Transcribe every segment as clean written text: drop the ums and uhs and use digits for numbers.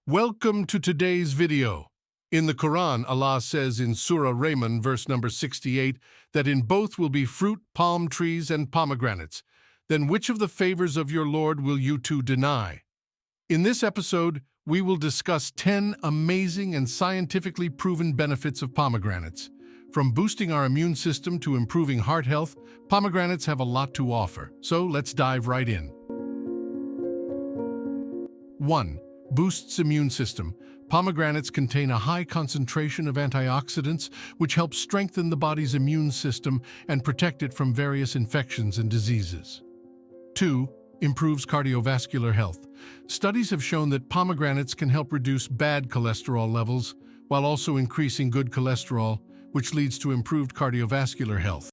Welcome to today's video. In the Quran, Allah says in Surah Rahman, verse number 68, that in both will be fruit, palm trees, and pomegranates. Then which of the favors of your Lord will you two deny? In this episode, we will discuss 10 amazing and scientifically proven benefits of pomegranates. From boosting our immune system to improving heart health, pomegranates have a lot to offer. So let's dive right in. 1. Boosts immune system. Pomegranates contain a high concentration of antioxidants, which help strengthen the body's immune system and protect it from various infections and diseases. 2. Improves cardiovascular health. Studies have shown that pomegranates can help reduce bad cholesterol levels while also increasing good cholesterol, which leads to improved cardiovascular health.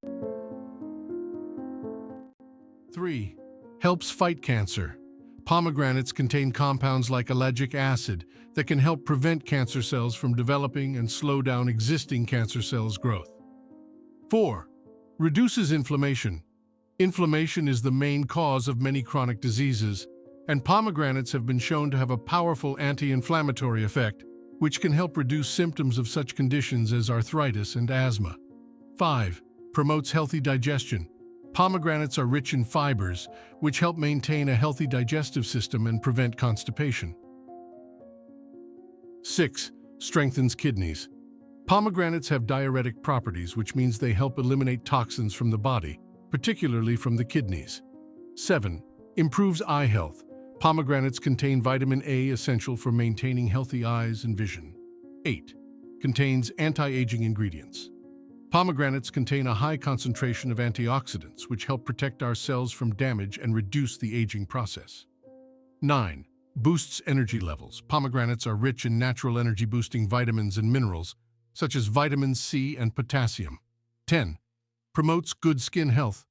3. Helps fight cancer. Pomegranates contain compounds like ellagic acid that can help prevent cancer cells from developing and slow down existing cancer cells' growth. 4. Reduces inflammation. Inflammation is the main cause of many chronic diseases, and pomegranates have been shown to have a powerful anti-inflammatory effect, which can help reduce symptoms of such conditions as arthritis and asthma. 5. Promotes healthy digestion. Pomegranates are rich in fibers, which help maintain a healthy digestive system and prevent constipation. 6. Strengthens kidneys. Pomegranates have diuretic properties, which means they help eliminate toxins from the body, particularly from the kidneys. 7. Improves eye health. Pomegranates contain vitamin A, essential for maintaining healthy eyes and vision. 8. Contains anti-aging ingredients. Pomegranates contain a high concentration of antioxidants, which help protect our cells from damage and reduce the aging process. 9. Boosts energy levels. Pomegranates are rich in natural energy-boosting vitamins and minerals, such as vitamin C and potassium. 10. Promotes good skin health.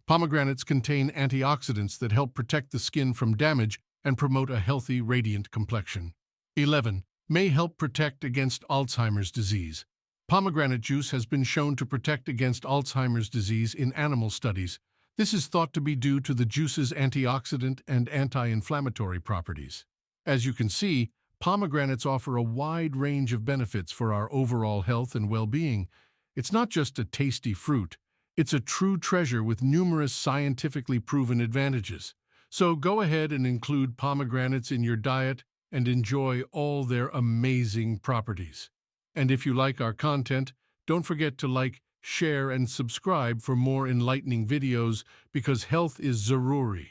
Pomegranates contain antioxidants that help protect the skin from damage and promote a healthy, radiant complexion. 11. May help protect against Alzheimer's disease. Pomegranate juice has been shown to protect against Alzheimer's disease in animal studies. This is thought to be due to the juice's antioxidant and anti-inflammatory properties. As you can see, pomegranates offer a wide range of benefits for our overall health and well-being. It's not just a tasty fruit, it's a true treasure with numerous scientifically proven advantages. So go ahead and include pomegranates in your diet and enjoy all their amazing properties. And if you like our content, don't forget to like, share, and subscribe for more enlightening videos, because health is ज़रूरी.